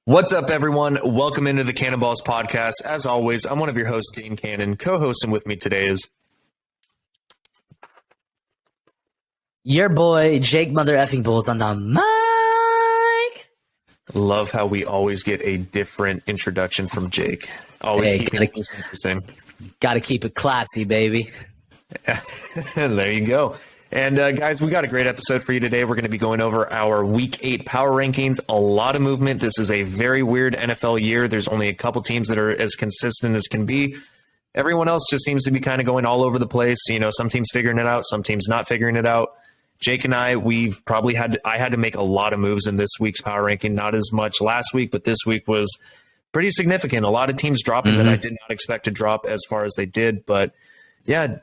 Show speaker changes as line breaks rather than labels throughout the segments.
What's up, everyone? Welcome into the Cannonballs podcast. As always, I'm one of your hosts, Dane Cannon. Co-hosting with me today is
your boy, Jake Mother Effing Bulls on the mic.
Love how we always get a different introduction from Jake. Always keeping it interesting.
Gotta keep it classy, baby.
There you go. And guys, we got a great episode for you today. We're going to be going over our Week 8 power rankings. A lot of movement. This is a very weird NFL year. There's only a couple teams that are as consistent as can be. Everyone else just seems to be kind of going all over the place. You know, some teams figuring it out, some teams not figuring it out. Jake and I, I had to make a lot of moves in this week's power ranking. Not as much last week, but this week was pretty significant. A lot of teams dropping that I did not expect to drop as far as they did. But yeah,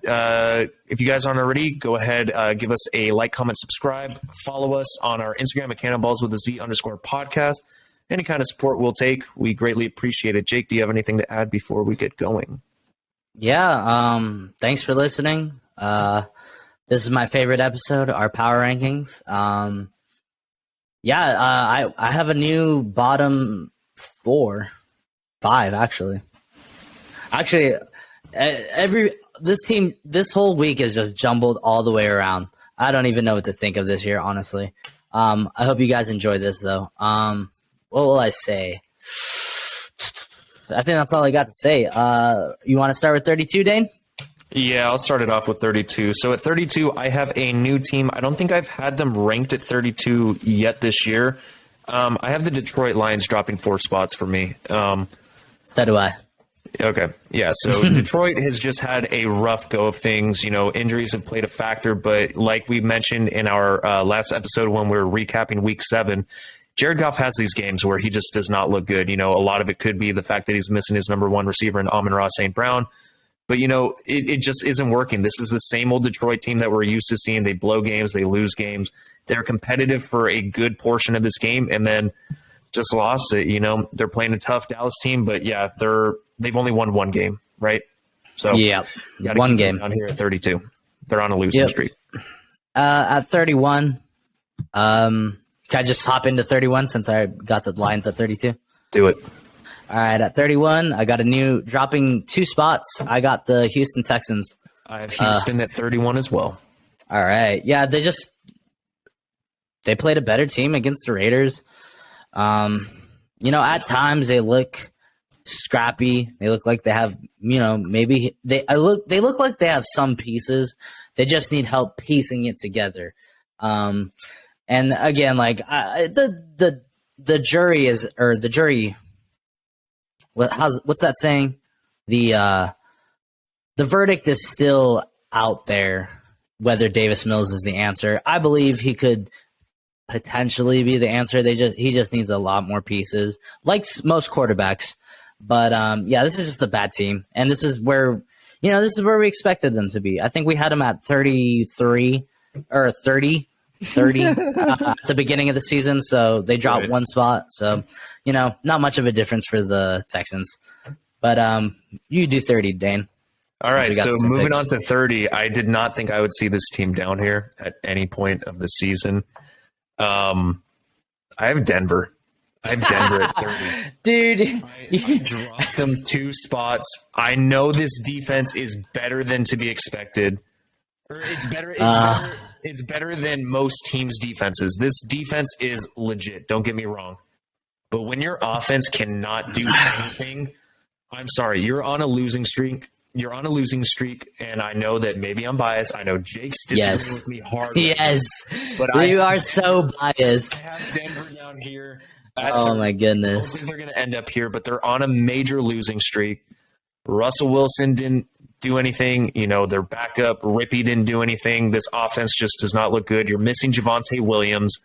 if you guys aren't already, go ahead, give us a like, comment, subscribe. Follow us on our Instagram at Cannonballs with a Z_podcast. Any kind of support we'll take. We greatly appreciate it. Jake, do you have anything to add before we get going?
Yeah, thanks for listening. This is my favorite episode, our power rankings. I have a new bottom 5 actually. This whole week is just jumbled all the way around. I don't even know what to think of this year, honestly. I hope you guys enjoy this, though. What will I say? I think that's all I got to say. You want to start with 32, Dane?
Yeah, I'll start it off with 32. So at 32, I have a new team. I don't think I've had them ranked at 32 yet this year. I have the Detroit Lions dropping 4 spots for me.
So do I.
Okay. Yeah. So Detroit has just had a rough go of things. You know, injuries have played a factor, but like we mentioned in our last episode when we were recapping Week 7, Jared Goff has these games where he just does not look good. You know, a lot of it could be the fact that he's missing his number 1 receiver in Amon-Ra St. Brown. But, you know, it just isn't working. This is the same old Detroit team that we're used to seeing. They blow games. They lose games. They're competitive for a good portion of this game and then just lost it. You know, they're playing a tough Dallas team, but, yeah, they've only won 1 game, right? So
yeah, 1 game
on here at 32. They're on a losing streak.
At 31, can I just hop into 31 since I got the Lions at 32?
Do it.
All right, at 31, I got dropping 2 spots. I got the Houston Texans.
I have Houston at 31 as well.
All right. Yeah, they played a better team against the Raiders. You know, at times they look scrappy. They look like they have, you know, they look like they have some pieces. They just need help piecing it together. And again, like the jury. What's that saying? The verdict is still out there whether Davis Mills is the answer. I believe he could potentially be the answer. He just needs a lot more pieces, like most quarterbacks. But this is just a bad team, and this is where we expected them to be. I think we had them at 33 or 30 at the beginning of the season, so they dropped 1 spot. So, you know, not much of a difference for the Texans. But you do 30, Dane.
All right, so moving on to 30, I did not think I would see this team down here at any point of the season. I have Denver. At 30.
Dude.
I dropped them 2 spots. I know this defense is better than to be expected. Or it's better than most teams' defenses. This defense is legit. Don't get me wrong. But when your offense cannot do anything, I'm sorry, you're on a losing streak. And I know that maybe I'm biased. I know Jake's disagreeing with me hard.
Yes, but you are so biased.
I have Denver down here.
Oh, my goodness.
I don't think they're going to end up here, but they're on a major losing streak. Russell Wilson didn't do anything. You know, their backup, Rippey, didn't do anything. This offense just does not look good. You're missing Javonte Williams.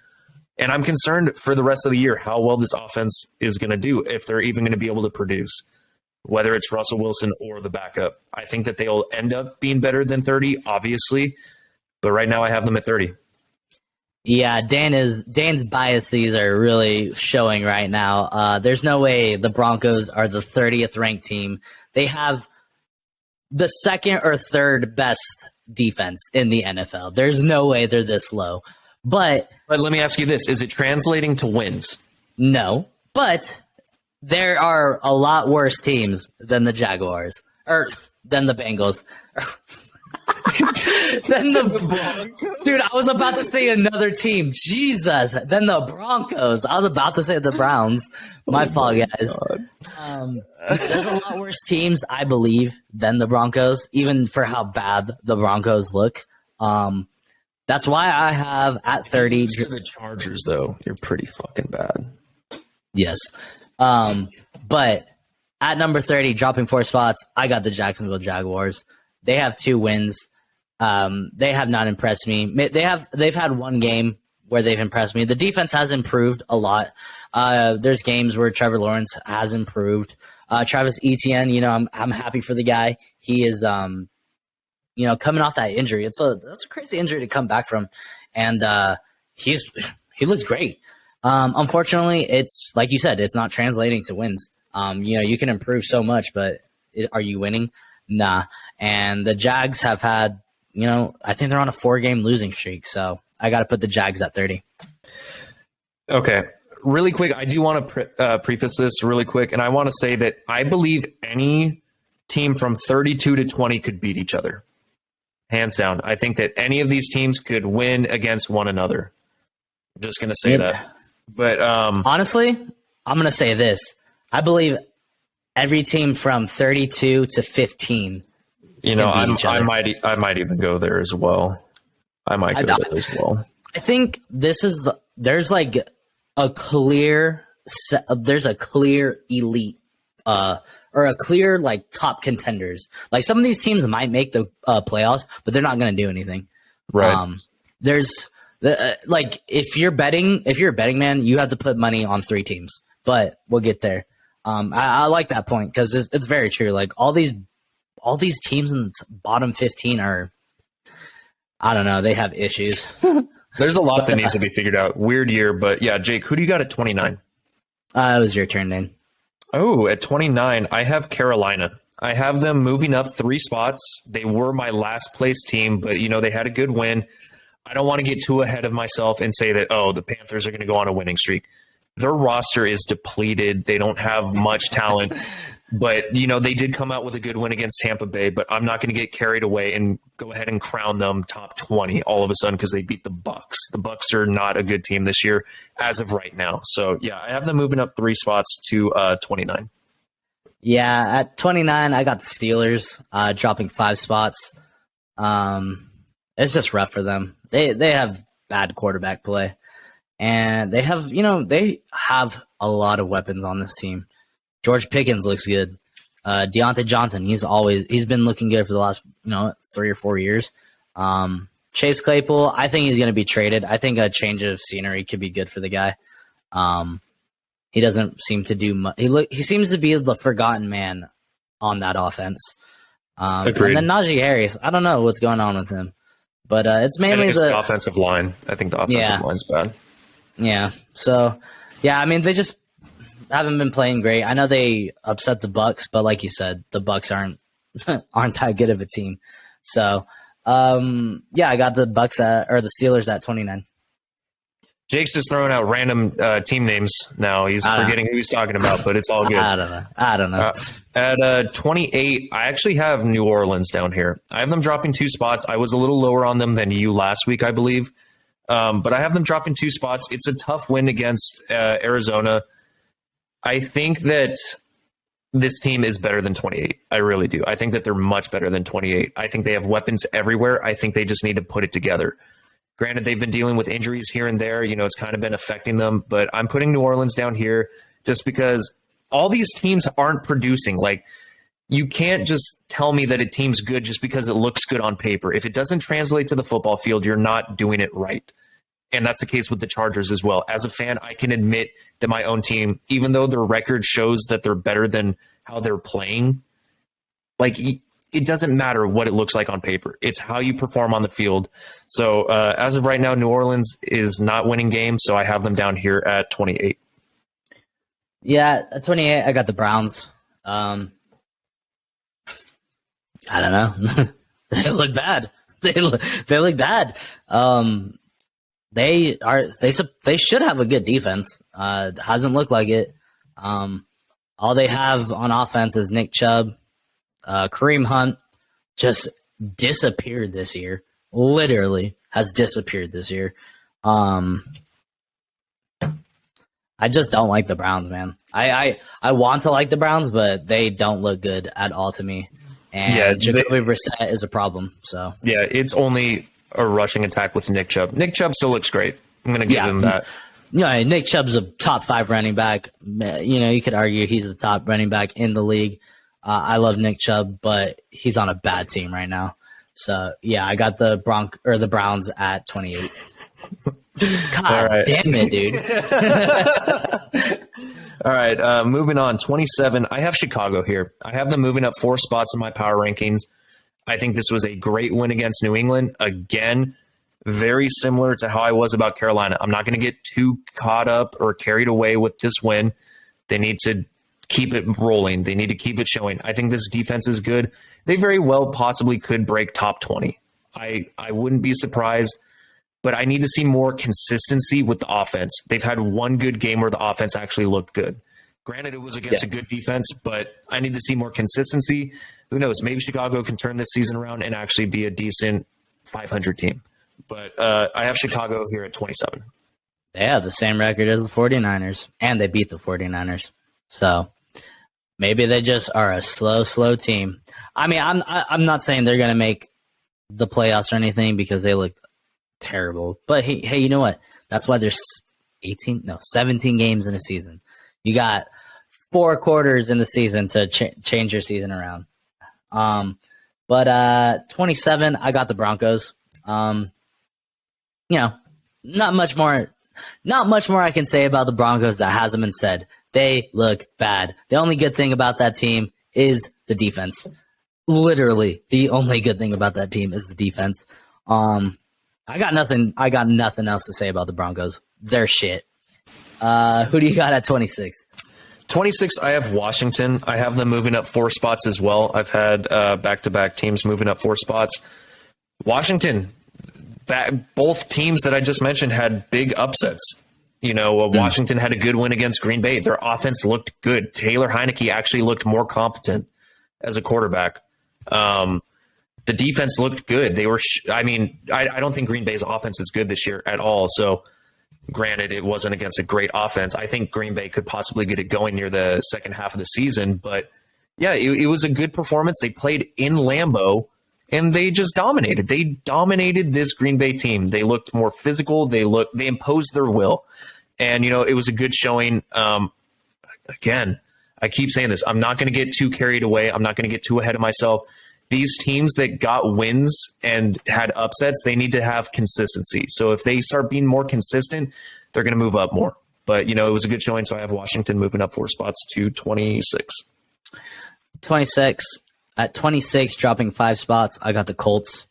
And I'm concerned for the rest of the year how well this offense is going to do, if they're even going to be able to produce, whether it's Russell Wilson or the backup. I think that they'll end up being better than 30, obviously. But right now I have them at 30.
Yeah, Dan's biases are really showing right now. There's no way the Broncos are the 30th ranked team. They have the 2nd or 3rd best defense in the NFL. There's no way they're this low. But
let me ask you this. Is it translating to wins?
No. But there are a lot worse teams than the Jaguars or than the Bengals. Dude, I was about to say another team. Jesus. Then the Broncos. I was about to say the Browns. My fault, guys. There's a lot worse teams, I believe, than the Broncos, even for how bad the Broncos look. That's why I have at 30.
To the Chargers, though, you're pretty fucking bad.
Yes. But at number 30, dropping 4 spots, I got the Jacksonville Jaguars. They have 2 wins. They have not impressed me. They've had one game where they've impressed me. The defense has improved a lot. There's games where Trevor Lawrence has improved. Travis Etienne, I'm happy for the guy. He is, coming off that injury. That's a crazy injury to come back from, and he looks great. Unfortunately, it's like you said, it's not translating to wins. You can improve so much, but are you winning? Nah. And the Jags have had, I think they're on a 4-game losing streak. So I got to put the Jags at 30.
Okay. Really quick, I do want to preface this really quick. And I want to say that I believe any team from 32 to 20 could beat each other. Hands down. I think that any of these teams could win against one another. I'm just going to say that. But
honestly, I'm going to say this. I believe every team from 32 to 15.
I might even go there as well. I might go there as well.
I think there's like a clear elite or a clear like top contenders. Like some of these teams might make the playoffs, but they're not going to do anything.
Right.
If you're a betting man, you have to put money on 3 teams. But we'll get there. I like that point because it's very true. Like all these teams in the bottom 15 are, I don't know, they have issues.
There's a lot that needs to be figured out. Weird year, but yeah, Jake, who do you got at 29?
It was your turn, Dane.
Oh, at 29, I have Carolina. I have them moving up 3 spots. They were my last place team, but they had a good win. I don't want to get too ahead of myself and say that, the Panthers are going to go on a winning streak. Their roster is depleted. They don't have much talent, but they did come out with a good win against Tampa Bay, but I'm not going to get carried away and go ahead and crown them top 20 all of a sudden because they beat the Bucks. The Bucks are not a good team this year as of right now. So yeah, I have them moving up 3 spots to 29.
Yeah. At 29, I got the Steelers, dropping 5 spots. It's just rough for them. They have bad quarterback play. And they have a lot of weapons on this team. George Pickens looks good. Deontay Johnson, he's been looking good for the last 3 or 4 years. Chase Claypool, I think he's going to be traded. I think a change of scenery could be good for the guy. He doesn't seem to do much. He seems to be the forgotten man on that offense. And then Najee Harris, I don't know what's going on with him, but it's mainly
the offensive line. I think the offensive line's bad.
Yeah. So, yeah, I mean, they just haven't been playing great. I know they upset the Bucks, but like you said, the Bucks aren't that good of a team. So, I got the the Steelers at 29.
Jake's just throwing out random team names now. He's forgetting who he's talking about, but it's all good.
I don't know.
At 28, I actually have New Orleans down here. I have them dropping 2 spots. I was a little lower on them than you last week, I believe. But I have them dropping 2 spots. It's a tough win against Arizona. I think that this team is better than 28. I really do. I think that they're much better than 28. I think they have weapons everywhere. I think they just need to put it together. Granted, they've been dealing with injuries here and there. It's kind of been affecting them. But I'm putting New Orleans down here just because all these teams aren't producing. Like, you can't just tell me that a team's good just because it looks good on paper. If it doesn't translate to the football field, you're not doing it right. And that's the case with the Chargers as well. As a fan, I can admit that my own team, even though their record shows that they're better than how they're playing, like, it doesn't matter what it looks like on paper. It's how you perform on the field. So as of right now, New Orleans is not winning games, so I have them down here at 28.
Yeah, at 28, I got the Browns. I don't know. They look bad. They look bad. They should have a good defense. Hasn't looked like it. All they have on offense is Nick Chubb. Kareem Hunt just disappeared this year. Literally has disappeared this year. I just don't like the Browns, man. I want to like the Browns, but they don't look good at all to me. And Jacoby Brissett is a problem. So
yeah, it's only a rushing attack with Nick Chubb. Nick Chubb still looks great. I'm going to give him that.
Yeah, Nick Chubb's a top 5 running back. You could argue he's the top running back in the league. I love Nick Chubb, but he's on a bad team right now. So yeah, I got the Browns at 28. God damn it, dude.
All right, moving on. 27. I have Chicago here. I have them moving up 4 spots in my power rankings. I think this was a great win against New England. Again, very similar to how I was about Carolina. I'm not going to get too caught up or carried away with this win. They need to keep it rolling. They need to keep it showing. I think this defense is good. They very well possibly could break top 20. I wouldn't be surprised, but I need to see more consistency with the offense. They've had one good game where the offense actually looked good. Granted, it was against a good defense, but I need to see more consistency. Who knows? Maybe Chicago can turn this season around and actually be a decent 500 team. But I have Chicago here at 27.
They have the same record as the 49ers, and they beat the 49ers. So maybe they just are a slow team. I mean, I'm not saying they're going to make the playoffs or anything because they look terrible. But hey, you know what? That's why there's 17 games in a season. You got 4 quarters in the season to change your season around. But 27, I got the Broncos. Not much more I can say about the Broncos that hasn't been said. They look bad. The only good thing about that team is the defense. Literally, the only good thing about that team is the defense. I got nothing else to say about the Broncos. They're shit. Who do you got at 26?
26, I have Washington. I have them moving up 4 spots as well. I've had back-to-back teams moving up 4 spots. Washington, both teams that I just mentioned had big upsets. Washington had a good win against Green Bay. Their offense looked good. Taylor Heineke actually looked more competent as a quarterback. The defense looked good. They were. I don't think Green Bay's offense is good this year at all. So, granted, it wasn't against a great offense. I think Green Bay could possibly get it going near the second half of the season. But yeah, it was a good performance. They played in Lambeau. And they just dominated. They dominated this Green Bay team. They looked more physical. They imposed their will. And, it was a good showing. Again, I keep saying this. I'm not going to get too carried away. I'm not going to get too ahead of myself. These teams that got wins and had upsets, they need to have consistency. So if they start being more consistent, they're going to move up more. But, it was a good showing. So I have Washington moving up 4 spots to 26.
26. At 26, dropping 5 spots, I got the Colts.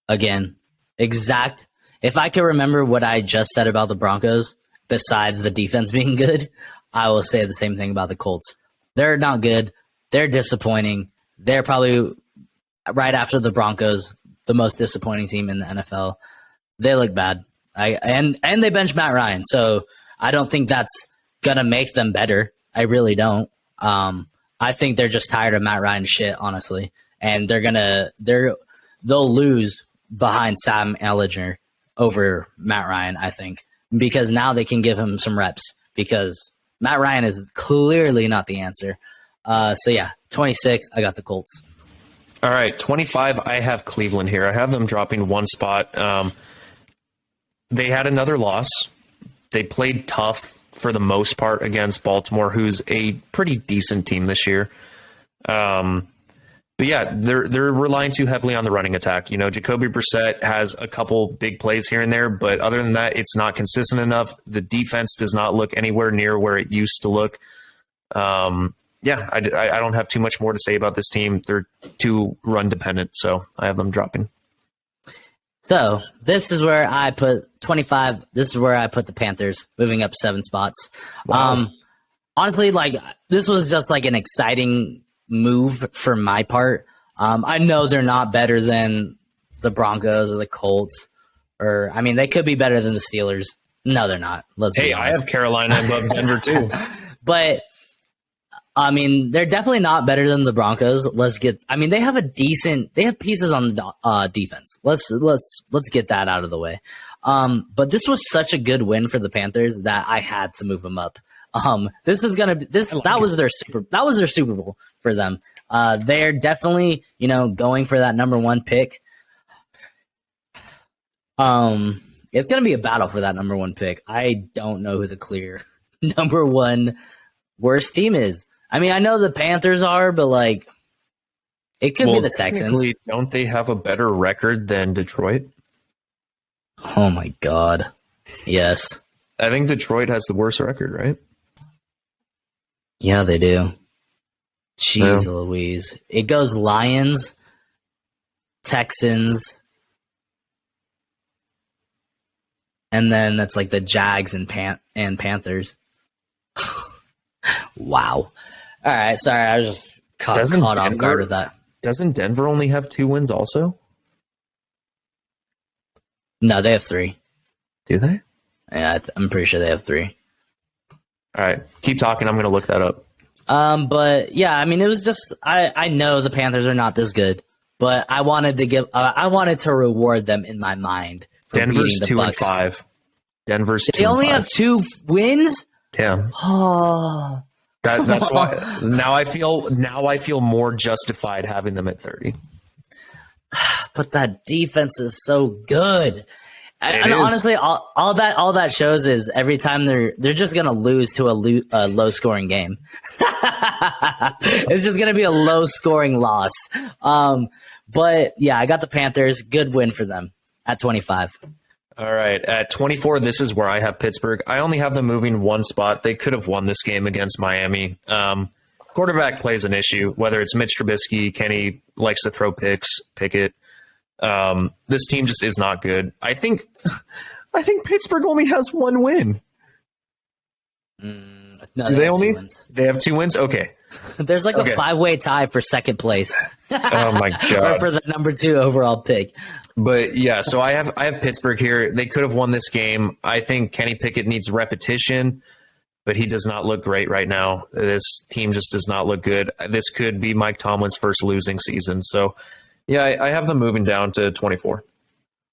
Again, exact. If I can remember what I just said about the Broncos, besides the defense being good, I will say the same thing about the Colts. They're not good. They're disappointing. They're probably, right after the Broncos, the most disappointing team in the NFL. They look bad. And they benched Matt Ryan, so I don't think that's going to make them better. I really don't. I think they're just tired of Matt Ryan's shit, honestly, and they'll lose behind Sam Ehlinger over Matt Ryan, I think, because now they can give him some reps because Matt Ryan is clearly not the answer. So yeah, 26, I got the Colts.
All right, 25, I have Cleveland here. I have them dropping 1 spot. They had another loss. They played tough for the most part against Baltimore, who's a pretty decent team this year. But yeah, they're relying too heavily on the running attack. Jacoby Brissett has a couple big plays here and there, but other than that, it's not consistent enough. The defense does not look anywhere near where it used to look. I don't have too much more to say about this team. They're too run dependent, so I have them dropping.
So this is where I put 25. This is where I put the Panthers, moving up 7 spots. Wow. Honestly, this was just an exciting move for my part. I know they're not better than the Broncos or the Colts, they could be better than the Steelers. No, they're not. Let's be honest.
I have Carolina above Denver too.
But I mean, they're definitely not better than the Broncos. They have pieces on the defense. Let's get that out of the way. But this was such a good win for the Panthers that I had to move them up. That was their Super Bowl for them. They're definitely, going for that number one pick. It's going to be a battle for that number one pick. I don't know who the clear number one worst team is. I mean, I know the Panthers are, but it could be the Texans.
Don't they have a better record than Detroit?
Oh my God. Yes.
I think Detroit has the worst record, right?
Yeah, they do. Jeez Louise. It goes Lions, Texans, and then that's the Jags and Panthers. Wow. All right, sorry, I was just caught off guard with that.
Doesn't Denver only have 2 wins also?
No, they have 3.
Do they?
Yeah, I'm pretty sure they have 3.
All right, keep talking. I'm going to look that up.
But yeah, I mean, it was just I know the Panthers are not this good, but I wanted to reward them in my mind. For
Denver's
beating the Bucks.
2-5. Denver's 2-5.
They only have 2 wins.
Yeah.
Oh.
That's why now I feel more justified having them at 30.
But that defense is so good. And
is.
Honestly, all that shows is every time they're just gonna lose to a low scoring game. It's just gonna be a low scoring loss. But yeah, I got the Panthers. Good win for them at 25.
All right, at 24, this is where I have Pittsburgh. I only have them moving 1 spot. They could have won this game against Miami. Quarterback plays an issue, whether it's Mitch Trubisky, Kenny likes to throw picks, Pickett. This team just is not good. I think Pittsburgh only has 1 win.
No,
they have 2 wins? They have 2 wins? Okay.
There's a 5-way tie for second place.
Oh my God.
Or for the number 2 overall pick.
But yeah, so I have Pittsburgh here. They could have won this game. I think Kenny Pickett needs repetition, but he does not look great right now. This team just does not look good. This could be Mike Tomlin's first losing season. So yeah, I have them moving down to 24.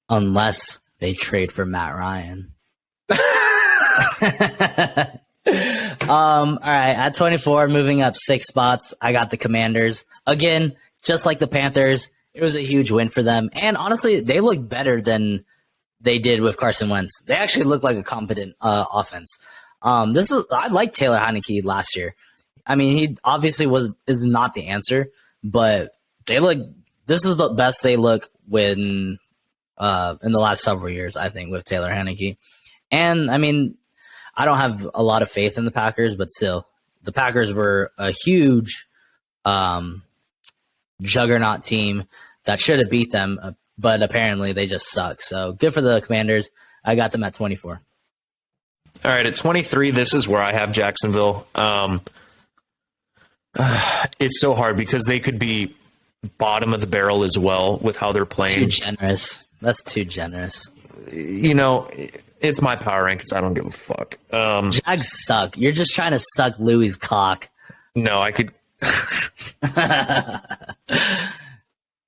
Unless they trade for Matt Ryan. All right, at 24, moving up 6 spots, I got the Commanders. Again, just like the Panthers, it was a huge win for them. And honestly, they look better than they did with Carson Wentz. They actually look like a competent offense. I liked Taylor Heineke last year. I mean, he obviously is not the answer, but this is the best they look when in the last several years, I think, with Taylor Heineke. And I mean, I don't have a lot of faith in the Packers, but still, the Packers were a huge juggernaut team that should have beat them, but apparently they just suck. So good for the Commanders. I got them at 24.
All right, at 23, this is where I have Jacksonville. It's so hard because they could be bottom of the barrel as well with how they're playing.
Too generous. That's too generous.
It's my power rankings. I don't give a fuck.
Jags suck. You're just trying to suck Louis' cock.
No, I could.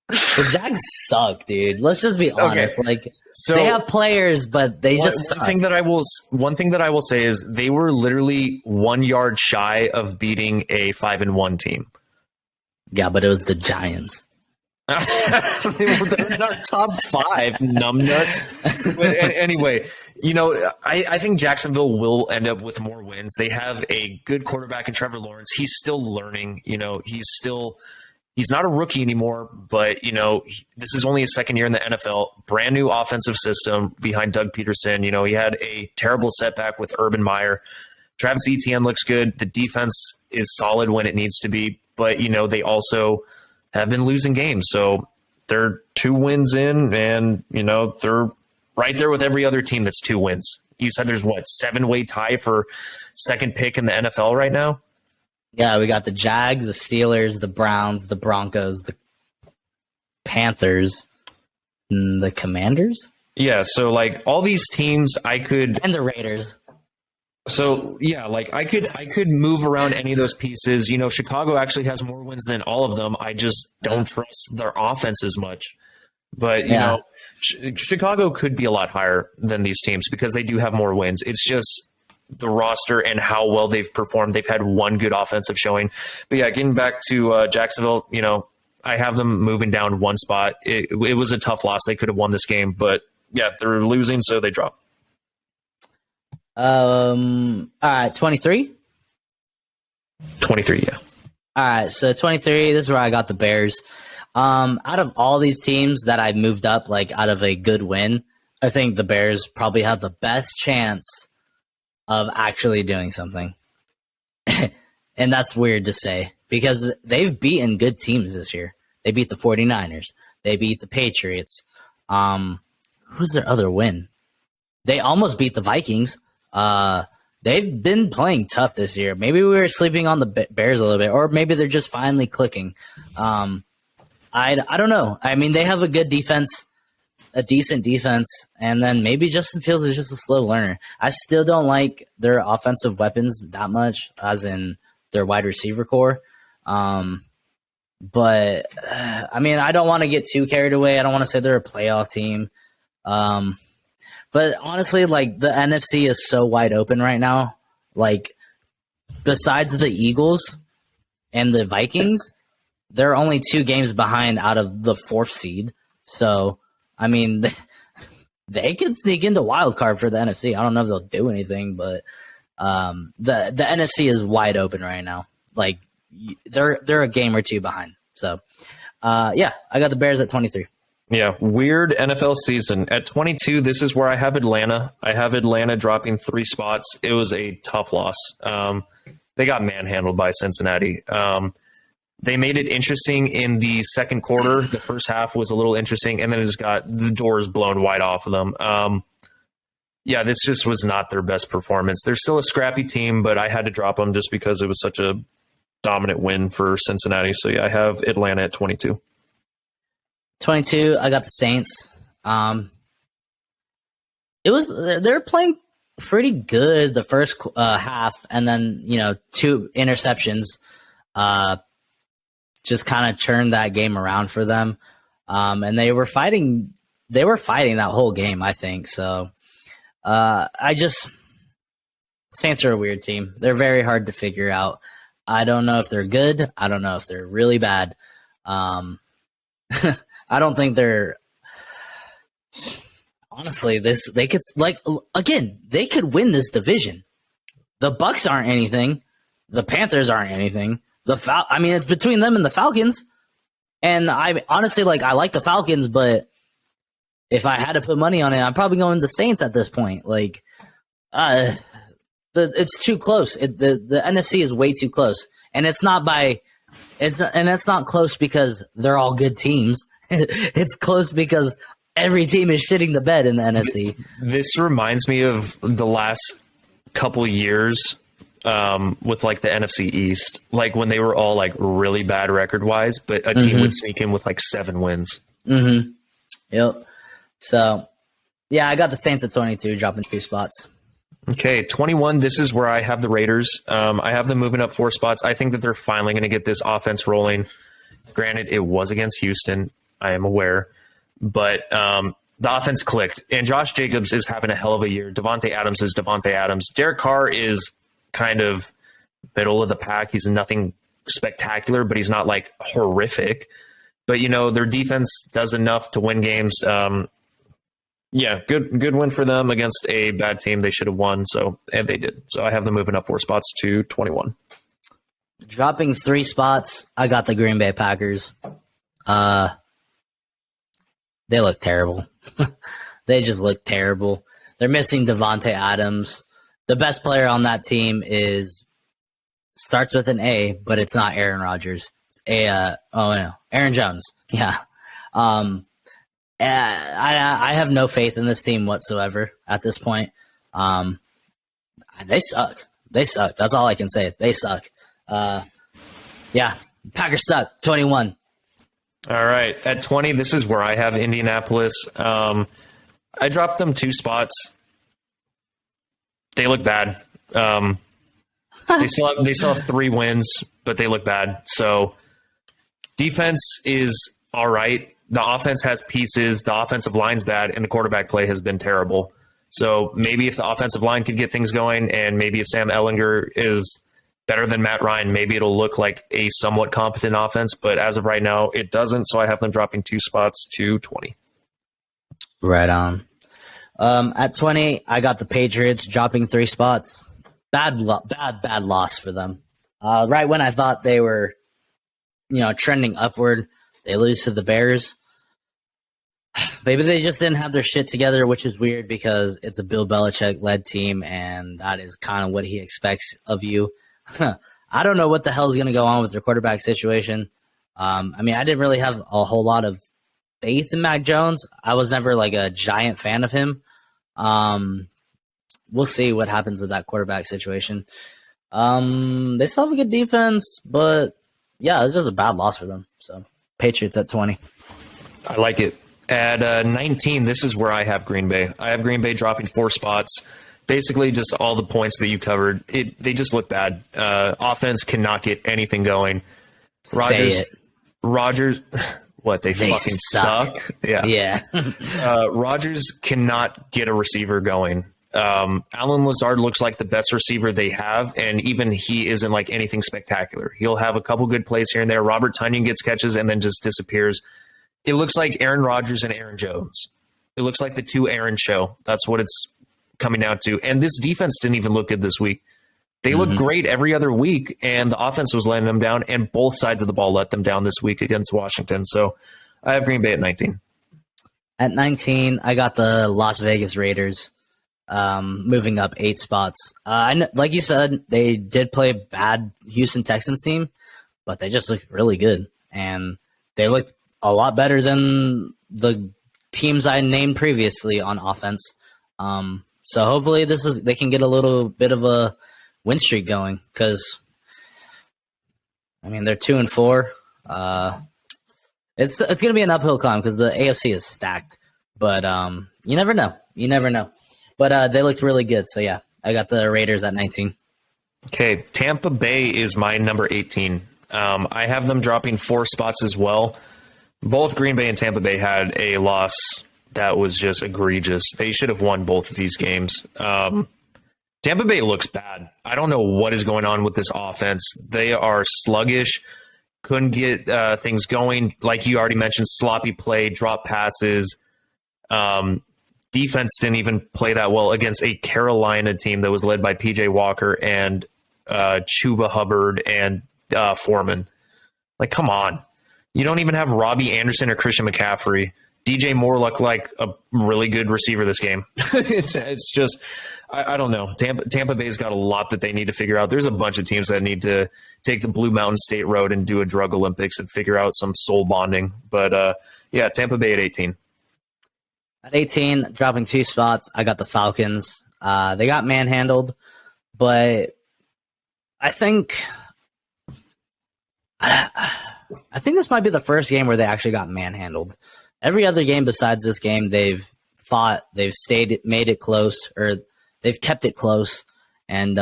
The Jags suck, dude. Let's just be honest.
Okay.
They have players, but they just suck.
One thing that I will say is they were literally 1 yard shy of beating a 5-1 team.
Yeah, but it was the Giants.
They're in our top 5, numbnuts. But anyway, I think Jacksonville will end up with more wins. They have a good quarterback in Trevor Lawrence. He's still learning. He's not a rookie anymore, but this is only his second year in the NFL. Brand new offensive system behind Doug Peterson. He had a terrible setback with Urban Meyer. Travis Etienne looks good. The defense is solid when it needs to be, but they also have been losing games. So they're 2 wins in, and they're right there with every other team that's 2 wins. You said there's 7-way tie for second pick in the NFL right now?
Yeah, we got the Jags, the Steelers, the Browns, the Broncos, the Panthers, and the Commanders.
Yeah, so all these teams I could...
And the Raiders.
So yeah, like I could move around any of those pieces. You know, Chicago actually has more wins than all of them. I just don't trust their offense as much. But you
Yeah.
know, Chicago could be a lot higher than these teams because they do have more wins. It's just the roster and how well they've performed. They've had one good offensive showing. But yeah, getting back to Jacksonville, you know, I have them moving down one spot. It was a tough loss. They could have won this game, but yeah, they're losing, so they drop.
All right, 23.
23, yeah.
All right, so 23. This is where I got the Bears. Out of all these teams that I moved up, like out of a good win, I think the Bears probably have the best chance of actually doing something. And that's weird to say because they've beaten good teams this year. They beat the 49ers. They beat the Patriots. Who's their other win? They almost beat the Vikings. They've been playing tough this year. Maybe we were sleeping on the Bears a little bit, or maybe they're just finally clicking. I don't know. I mean, they have a good defense, a decent defense, and then maybe Justin Fields is just a slow learner. I still don't like their offensive weapons that much, as in their wide receiver core. But I mean, I don't want to get too carried away. I don't want to say they're a playoff team. But honestly, like the NFC is so wide open right now. Like besides the Eagles and the Vikings, they're only 2 games behind out of the 4th seed. So, I mean, they can sneak into wild card for the NFC. I don't know if they'll do anything, but the NFC is wide open right now. Like they're a game or 2 behind. So, yeah, I got the Bears at 23.
Yeah, weird NFL season. At 22, this is where I have Atlanta. I have Atlanta dropping 3 spots. It was a tough loss. They got manhandled by Cincinnati. They made it interesting in the second quarter. The first half was a little interesting, and then it just got the doors blown wide off of them. Yeah, this just was not their best performance. They're still a scrappy team, but I had to drop them just because it was such a dominant win for Cincinnati. So yeah, I have Atlanta at 22.
22, I got the Saints. They're playing pretty good the first half, and then 2 interceptions just kind of turned that game around for them. And they were fighting that whole game, I think. So Saints are a weird team. They're very hard to figure out. I don't know if they're good. I don't know if they're really bad. I don't think they're honestly they could they could win this division. The Bucks aren't anything. The Panthers aren't anything. I mean, it's between them and the Falcons. And I honestly I like the Falcons, but if I had to put money on it, I'm probably going the Saints at this point. It's too close. The NFC is way too close, and it's not close because they're all good teams. It's close because every team is shitting the bed in the NFC.
This reminds me of the last couple years with the NFC East, when they were all really bad record wise, but a team would sneak in with 7 wins.
Mm-hmm. Yep. So, yeah, I got the Saints at 22, dropping 2 spots.
Okay, 21. This is where I have the Raiders. I have them moving up 4 spots. I think that they're finally going to get this offense rolling. Granted, it was against Houston. I am aware, but the offense clicked, and Josh Jacobs is having a hell of a year. Devontae Adams is Devontae Adams. Derek Carr is kind of middle of the pack. He's nothing spectacular, but he's not horrific. But their defense does enough to win games. Yeah, good win for them against a bad team. They should have won, and they did. So I have them moving up 4 spots to 21.
Dropping 3 spots, I got the Green Bay Packers. They look terrible. They just look terrible. They're missing Devontae Adams. The best player on that team starts with an A, but it's not Aaron Rodgers. It's Aaron Jones. Yeah. I have no faith in this team whatsoever at this point. They suck. That's all I can say. They suck. Yeah, Packers suck. 21.
All right. At 20, this is where I have Indianapolis. I dropped them 2 spots. They look bad. They still have 3 wins, but they look bad. So defense is all right. The offense has pieces. The offensive line's bad, and the quarterback play has been terrible. So maybe if the offensive line could get things going, and maybe if Sam Ehlinger is better than Matt Ryan, maybe it'll look like a somewhat competent offense. But as of right now, it doesn't. So I have them dropping 2 spots to 20.
Right on. At 20, I got the Patriots dropping 3 spots. Bad loss for them. Right when I thought they were, trending upward, they lose to the Bears. Maybe they just didn't have their shit together, which is weird because it's a Bill Belichick-led team, and that is kind of what he expects of you. I don't know what the hell is going to go on with their quarterback situation. I didn't really have a whole lot of faith in Mac Jones. I was never like a giant fan of him. We'll see what happens with that quarterback situation. They still have a good defense, but yeah, it's just a bad loss for them. So Patriots at 20.
I like it. At 19, this is where I have Green Bay. I have Green Bay dropping 4 spots. Basically, just all the points that you covered. They just look bad. Offense cannot get anything going. Rodgers, what, they fucking suck? Yeah. Rodgers cannot get a receiver going. Allen Lazard looks like the best receiver they have, and even he isn't like anything spectacular. He'll have a couple good plays here and there. Robert Tonyan gets catches and then just disappears. It looks like Aaron Rodgers and Aaron Jones. It looks like the 2 Aaron show. That's what it's coming out to. And this defense didn't even look good this week. They look great every other week, and the offense was letting them down, and both sides of the ball let them down this week against Washington. So I have Green Bay at 19.
At 19, I got the Las Vegas Raiders moving up 8 spots. Like you said, they did play a bad Houston Texans team, but they just looked really good. And they looked a lot better than the teams I named previously on offense. So hopefully they can get a little bit of a win streak going, because they're 2-4. It's going to be an uphill climb because the AFC is stacked, but you never know. But they looked really good. So yeah, I got the Raiders at 19.
Okay, Tampa Bay is my number 18. I have them dropping 4 spots as well. Both Green Bay and Tampa Bay had a loss that was just egregious. They should have won both of these games. Tampa Bay looks bad. I don't know what is going on with this offense. They are sluggish, couldn't get things going. Like you already mentioned, sloppy play, drop passes. Defense didn't even play that well against a Carolina team that was led by PJ Walker and Chuba Hubbard and Foreman. Like, come on. You don't even have Robbie Anderson or Christian McCaffrey. DJ Moore looked like a really good receiver this game. It's just, I don't know. Tampa Bay's got a lot that they need to figure out. There's a bunch of teams that need to take the Blue Mountain State Road and do a drug Olympics and figure out some soul bonding. But yeah, Tampa Bay at 18.
At 18, dropping 2 spots, I got the Falcons. They got manhandled, but I think this might be the first game where they actually got manhandled. Every other game besides this game, they've fought, they've made it close, or they've kept it close. And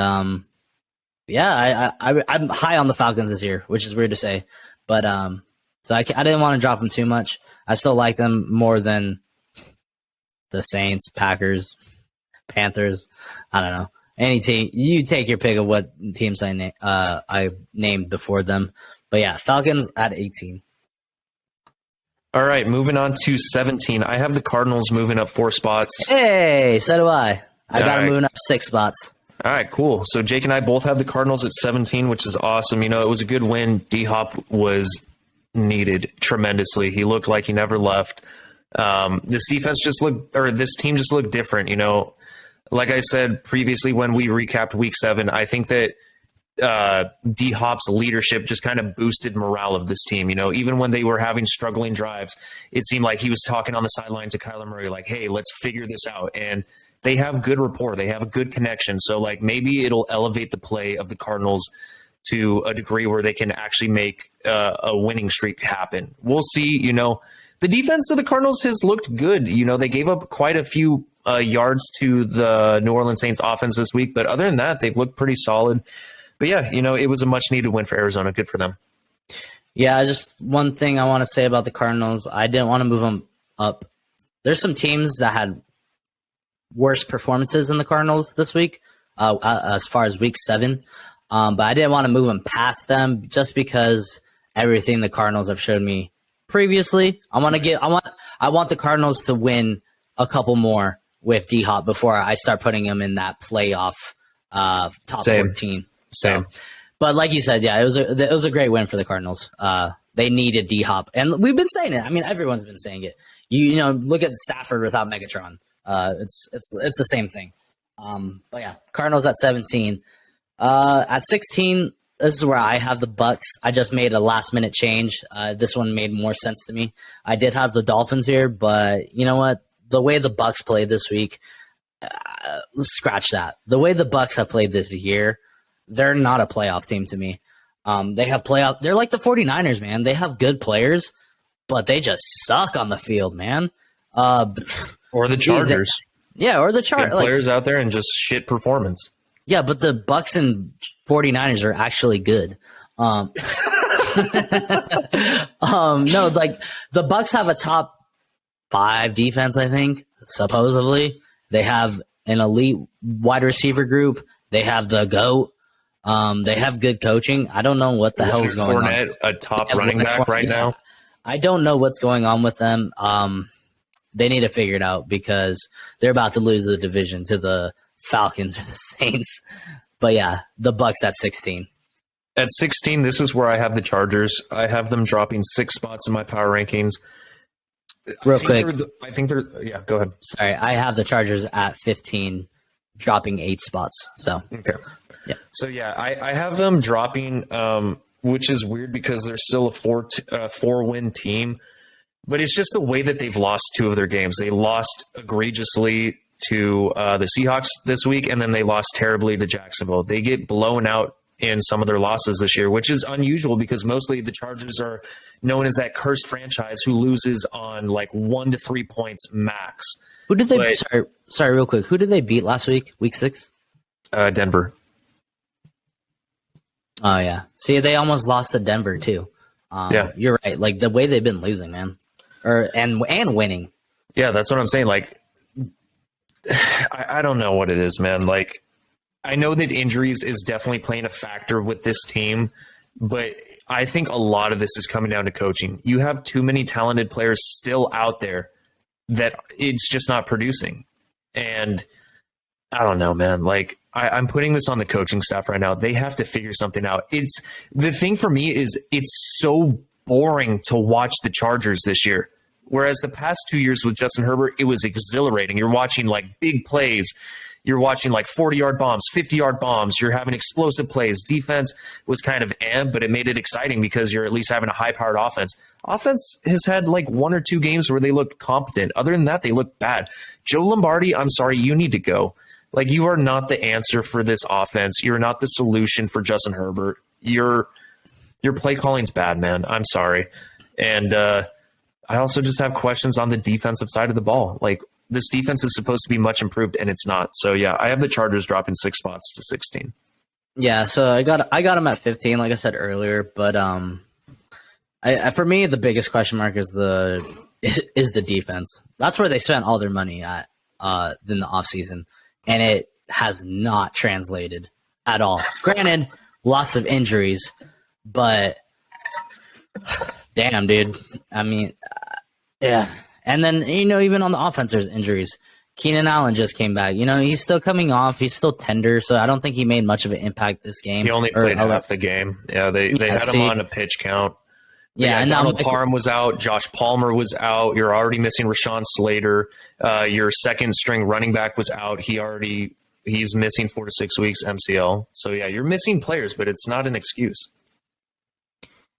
yeah, I'm high on the Falcons this year, which is weird to say, but so I didn't want to drop them too much. I still like them more than the Saints, Packers, Panthers. I don't know. Any team, you take your pick of what teams I named before them. But yeah, Falcons at 18.
All right, moving on to 17. I have the Cardinals moving up 4 spots.
Hey, so do I. I got them
right.
moving up 6 spots.
All right, cool. So Jake and I both have the Cardinals at 17, which is awesome. You know, it was a good win. D-Hop was needed tremendously. He looked like he never left. This team just looked different. You know, like I said previously when we recapped Week 7, I think that D-Hop's leadership just kind of boosted morale of this team. You know, even when they were having struggling drives, it seemed like he was talking on the sideline to Kyler Murray, like, hey, let's figure this out. And they have good rapport. They have a good connection. So, like, maybe it'll elevate the play of the Cardinals to a degree where they can actually make a winning streak happen. We'll see. You know, the defense of the Cardinals has looked good. You know, they gave up quite a few yards to the New Orleans Saints offense this week, but other than that, they've looked pretty solid. But yeah, it was a much needed win for Arizona. Good for them.
Yeah, just one thing I want to say about the Cardinals. I didn't want to move them up. There's some teams that had worse performances than the Cardinals this week, as far as week 7. But I didn't want to move them past them just because everything the Cardinals have showed me previously. I want the Cardinals to win a couple more with D-Hop before I start putting them in that playoff top 14.
Same.
But like you said, yeah, it was a great win for the Cardinals. They needed D-Hop, and we've been saying it. I mean, everyone's been saying it. You know, look at Stafford without Megatron. It's the same thing. But yeah, Cardinals at 17. At 16, this is where I have the Bucks. I just made a last minute change. This one made more sense to me. I did have the Dolphins here, but you know what? The way the Bucks played this week, scratch that. The way the Bucks have played this year, they're not a playoff team to me. They have playoff. They're like the 49ers, man. They have good players, but they just suck on the field, man.
Or the Chargers.
Or the Chargers.
Players out there and just shit performance.
Yeah, but the Bucks and 49ers are actually good. No, like the Bucks have a top 5 defense, I think, supposedly. They have an elite wide receiver group. They have the GOAT. They have good coaching. I don't know what the hell is going
Fournette,
on.
a top running back right now.
I don't know what's going on with them. They need to figure it out because they're about to lose the division to the Falcons or the Saints. But yeah, the Bucks at 16.
At 16, this is where I have the Chargers. I have them dropping 6 spots in my power rankings.
Real quick.
Yeah, go ahead.
Sorry, I have the Chargers at 15, dropping 8 spots. So,
okay.
Yeah.
So, yeah, I have them dropping, which is weird because they're still a 4-win team. But it's just the way that they've lost 2 of their games. They lost egregiously to the Seahawks this week, and then they lost terribly to Jacksonville. They get blown out in some of their losses this year, which is unusual because mostly the Chargers are known as that cursed franchise who loses on like 1 to 3 points max.
Who did they? Sorry, real quick. Who did they beat last week? Week 6?
Denver.
Oh yeah. See, they almost lost to Denver too.
Yeah,
you're right. Like the way they've been losing, man, and winning.
Yeah, that's what I'm saying. Like, I don't know what it is, man. Like, I know that injuries is definitely playing a factor with this team, but I think a lot of this is coming down to coaching. You have too many talented players still out there that it's just not producing. And I don't know, man. Like, I'm putting this on the coaching staff right now. They have to figure something out. The thing for me is it's so boring to watch the Chargers this year. Whereas the past 2 years with Justin Herbert, it was exhilarating. You're watching like big plays. You're watching like 40-yard bombs, 50-yard bombs. You're having explosive plays. Defense was kind of but it made it exciting because you're at least having a high-powered offense. Offense has had like 1 or 2 games where they looked competent. Other than that, they look bad. Joe Lombardi, I'm sorry, you need to go. Like, you are not the answer for this offense. You're not the solution for Justin Herbert. Your play calling's bad, man. I'm sorry. And I also just have questions on the defensive side of the ball. Like, this defense is supposed to be much improved, and it's not. So, yeah, I have the Chargers dropping 6 spots to 16.
Yeah, so I got them at 15, like I said earlier. But for me, the biggest question mark is the defense. That's where they spent all their money at in the offseason, and it has not translated at all. Granted, lots of injuries, but damn, dude. I mean, yeah. And then, even on the offense, there's injuries. Keenan Allen just came back. He's still coming off. He's still tender, so I don't think he made much of an impact this game.
He only played half the game. Yeah, they had him on a pitch count.
Yeah, and
Donald Parham was out. Josh Palmer was out. You're already missing Rashawn Slater. Your second-string running back was out. He's missing 4 to 6 weeks MCL. So, yeah, you're missing players, but it's not an excuse.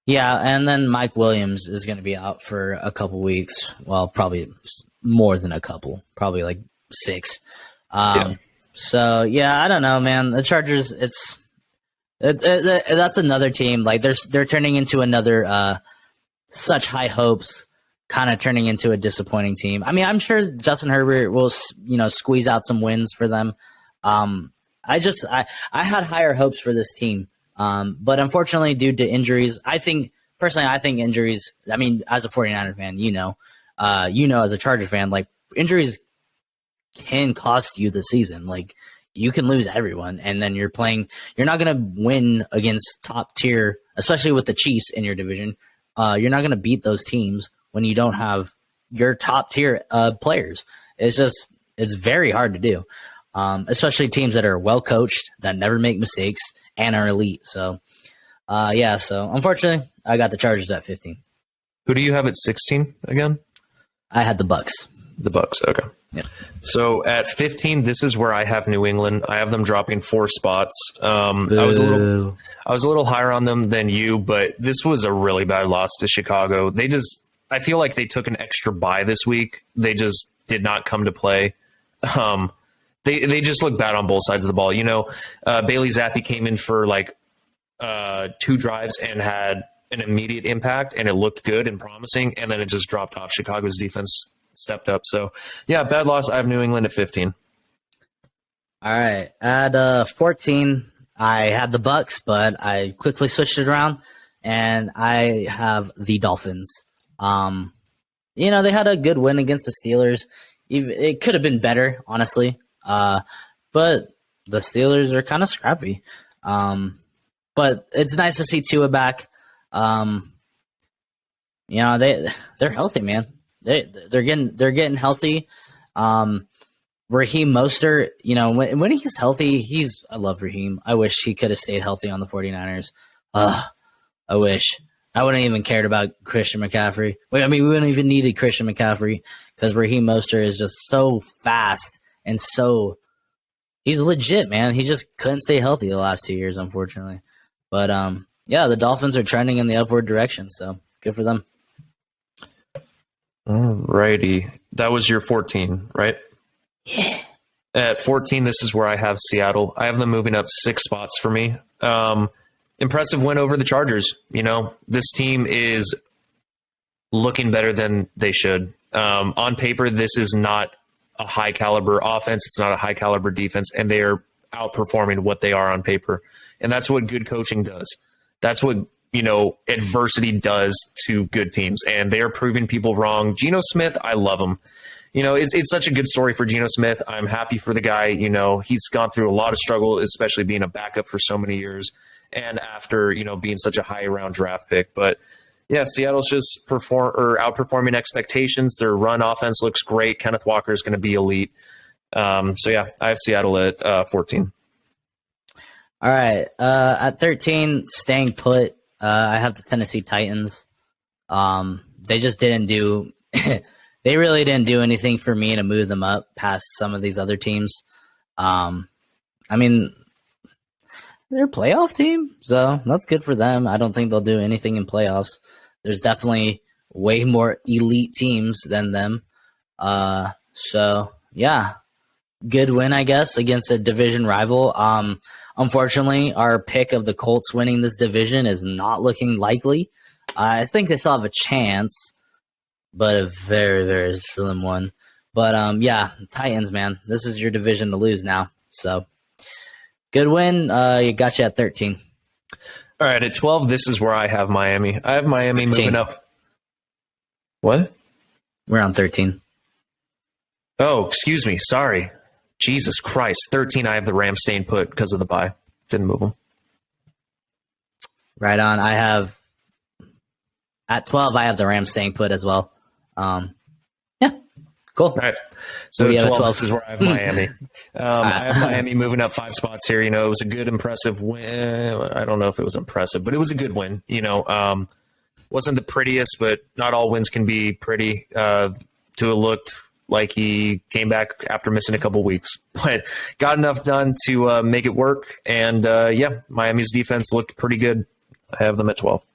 Yeah, and then Mike Williams is going to be out for a couple weeks. Well, probably more than a couple. Probably like 6. So, yeah, I don't know, man. The Chargers, that's another team. Like, they're turning into another such high hopes kind of turning into a disappointing team. I mean, I'm sure Justin Herbert will, squeeze out some wins for them. I had higher hopes for this team. But unfortunately, due to injuries, I think injuries, I mean, as a 49er fan, as a Charger fan, like, injuries can cost you the season. Like, you can lose everyone, and then you're not going to win against top tier, especially with the Chiefs in your division. You're not going to beat those teams when you don't have your top tier players. It's very hard to do, especially teams that are well coached, that never make mistakes, and are elite. So, so unfortunately, I got the Chargers at 15.
Who do you have at 16 again?
I had the Bucks.
The Bucks, okay.
Yeah.
So at 15, this is where I have New England. I have them dropping 4 spots. I was a little higher on them than you, but this was a really bad loss to Chicago. I feel like they took an extra bye this week. They just did not come to play. They just look bad on both sides of the ball. Bailey Zappi came in for 2 drives and had an immediate impact, and it looked good and promising, and then it just dropped off. Chicago's defense stepped up. So, yeah, bad loss. I have New England at 15.
All right. At 14, I had the Bucks, but I quickly switched it around, and I have the Dolphins. They had a good win against the Steelers. It could have been better, honestly. But the Steelers are kind of scrappy. But it's nice to see Tua back. They're healthy, man. They're getting healthy. Raheem Mostert, when he's healthy, I love Raheem. I wish he could have stayed healthy on the 49ers. I wish. I wouldn't even cared about Christian McCaffrey. We wouldn't even needed Christian McCaffrey because Raheem Mostert is just so fast and he's legit, man. He just couldn't stay healthy the last 2 years, unfortunately. But the Dolphins are trending in the upward direction, so good for them.
Alrighty. That was your 14, right?
Yeah.
At 14, this is where I have Seattle. I have them moving up 6 spots for me. Impressive win over the Chargers. This team is looking better than they should. On paper, this is not a high caliber offense. It's not a high caliber defense, and they are outperforming what they are on paper. And that's what good coaching does. That's what, adversity does to good teams. And they are proving people wrong. Geno Smith, I love him. It's such a good story for Geno Smith. I'm happy for the guy. He's gone through a lot of struggle, especially being a backup for so many years. And after, being such a high round draft pick. But yeah, Seattle's just outperforming expectations. Their run offense looks great. Kenneth Walker is going to be elite. I have Seattle at 14.
All right. At 13, staying put, I have the Tennessee Titans. They just didn't do they really didn't do anything for me to move them up past some of these other teams. They're a playoff team, so that's good for them. I don't think they'll do anything in playoffs. There's definitely way more elite teams than them. Good win, I guess, against a division rival. Unfortunately, our pick of the Colts winning this division is not looking likely. I think they still have a chance, but a very, very slim one. But, Titans, man, this is your division to lose now. So, good win. You got you at 13.
All right, at 12, this is where I have Miami. I have Miami 13. Moving up. What?
We're on 13.
Oh, excuse me. Sorry. Jesus Christ. 13, I have the Rams staying put because of the bye. Didn't move them.
Right on. At 12, I have the Rams staying put as well. Cool.
All right. So 12, this is where I have Miami. I have Miami moving up 5 spots here. It was a good, impressive win. I don't know if it was impressive, but it was a good win. Wasn't the prettiest, but not all wins can be pretty. Tua looked like he came back after missing a couple weeks, but got enough done to make it work. And Miami's defense looked pretty good. I have them at 12.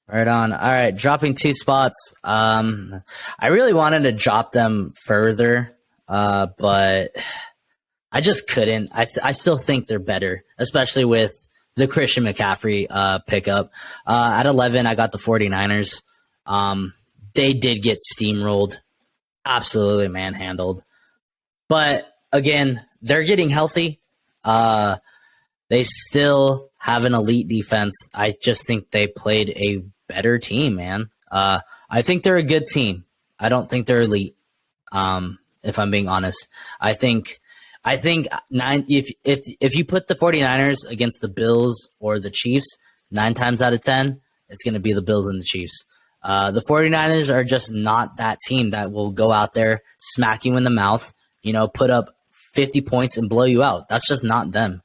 Right on. All right, dropping 2 spots. I really wanted to drop them further, but I just couldn't. I still think they're better, especially with the Christian McCaffrey pickup. At 11, I got the 49ers. they did get steamrolled, absolutely manhandled. But again, they're getting healthy. They still have an elite defense. I just think they played a better team, man. I think they're a good team. I don't think they're elite. If I'm being honest, I think if you put the 49ers against the Bills or the Chiefs, 9 times out of 10, it's going to be the Bills and the Chiefs. The 49ers are just not that team that will go out there, smack you in the mouth, put up 50 points and blow you out. That's just not them.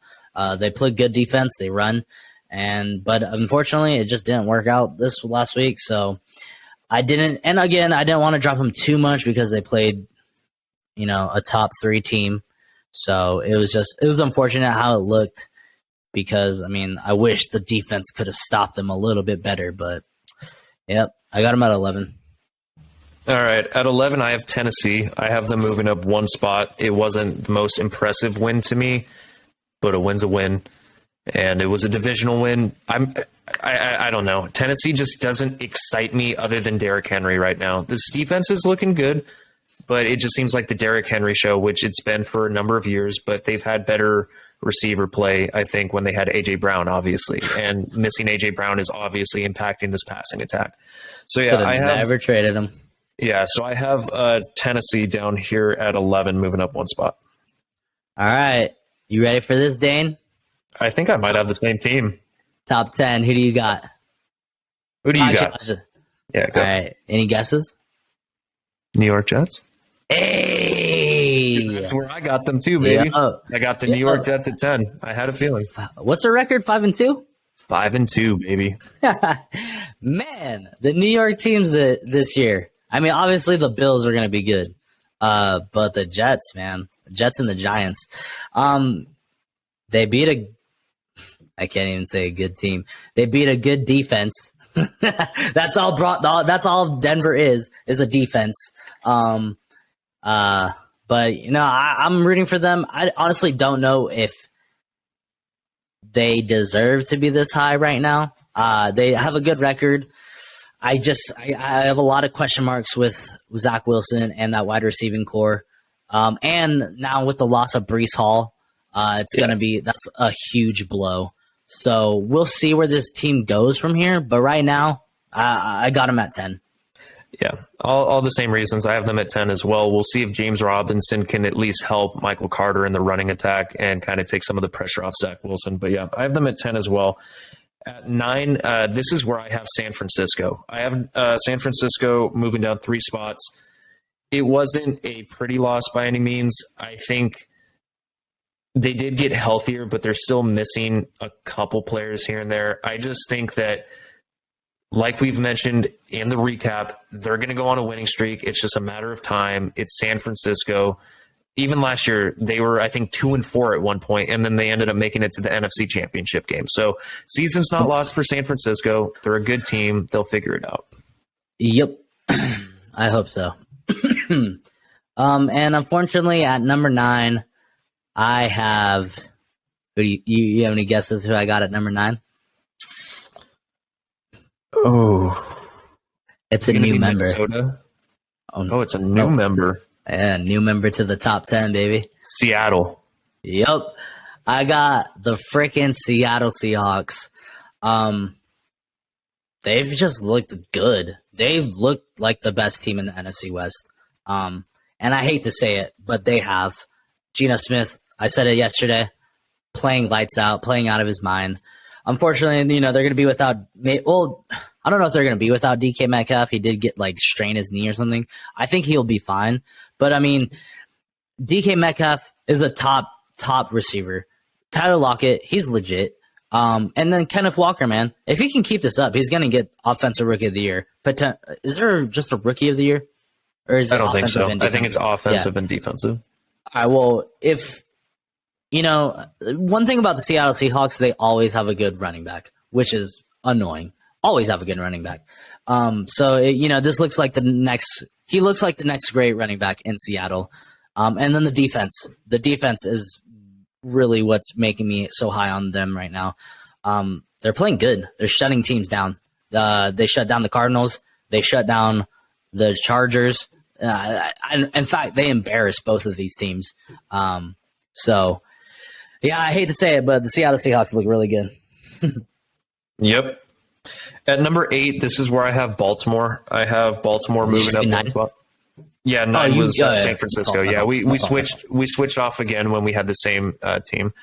They play good defense, they run, but unfortunately, it just didn't work out this last week. So I didn't want to drop them too much because they played, a top 3 team. So it was unfortunate how it looked because, I wish the defense could have stopped them a little bit better, but yep, I got them at 11.
All right. At 11, I have Tennessee. I have them moving up 1 spot. It wasn't the most impressive win to me, but a win's a win. And it was a divisional win. I don't know. Tennessee just doesn't excite me other than Derrick Henry right now. This defense is looking good, but it just seems like the Derrick Henry show, which it's been for a number of years, but they've had better receiver play, I think, when they had A.J. Brown, obviously. And missing A.J. Brown is obviously impacting this passing attack. So, yeah, I have
never traded him.
Yeah, so I have Tennessee down here at 11, moving up 1 spot.
All right. You ready for this, Dane?
I think I might have the same team.
Top 10. Who do you got?
Who do you got? Yeah, go.
All right. Any guesses?
New York Jets.
Hey!
That's where I got them too, baby.
Yeah.
I got the New York Jets at 10. I had a feeling.
What's the record? 5-2?
5-2, baby.
Man, the New York teams this year. Obviously the Bills are going to be good. But the Jets, man. The Jets and the Giants. They beat I can't even say a good team. They beat a good defense. That's all Denver is a defense. But I'm rooting for them. I honestly don't know if they deserve to be this high right now. They have a good record. I have a lot of question marks with Zach Wilson and that wide receiving core. And now with the loss of Breece Hall, that's a huge blow. So we'll see where this team goes from here. But right now, I got them at 10.
Yeah, all the same reasons. I have them at 10 as well. We'll see if James Robinson can at least help Michael Carter in the running attack and kind of take some of the pressure off Zach Wilson. But yeah, I have them at 10 as well. At 9, this is where I have San Francisco. I have San Francisco moving down 3 spots. It wasn't a pretty loss by any means. I think they did get healthier, but they're still missing a couple players here and there. I just think that, like we've mentioned in the recap, they're going to go on a winning streak. It's just a matter of time. It's San Francisco. Even last year, they were, I think, 2-4 at one point, and then they ended up making it to the NFC Championship game. So season's not lost for San Francisco. They're a good team. They'll figure it out.
Yep. I hope so. And unfortunately, at number 9, I have. Who do you have any guesses who I got at number 9?
Oh,
it's a new member.
Minnesota? Oh, it's a new member.
Yeah, new member to the top 10, baby.
Seattle.
Yep. I got the freaking Seattle Seahawks. They've just looked good. They've looked like the best team in the NFC West. And I hate to say it, but they have. Geno Smith, I said it yesterday, playing lights out, playing out of his mind. Unfortunately, they're going to be without. Well, I don't know if they're going to be without DK Metcalf. He did get strain his knee or something. I think he'll be fine. But DK Metcalf is a top receiver. Tyler Lockett, he's legit. And then Kenneth Walker, man, if he can keep this up, he's going to get Offensive Rookie of the Year. Is there just a Rookie of the Year, or is it?
I don't think so. I think it's offensive and defensive.
All right. Well, if. One thing about the Seattle Seahawks, they always have a good running back, which is annoying. Always have a good running back. This looks like he looks like the next great running back in Seattle. And then the defense. The defense is really what's making me so high on them right now. They're playing good. They're shutting teams down. They shut down the Cardinals. They shut down the Chargers. In fact, they embarrassed both of these teams. So, yeah, I hate to say it, but the Seattle Seahawks look really good.
Yep. At number 8, this is where I have Baltimore. I have Baltimore moving up one spot. Yeah, 9 was San Francisco. Yeah, we switched off again when we had the same team.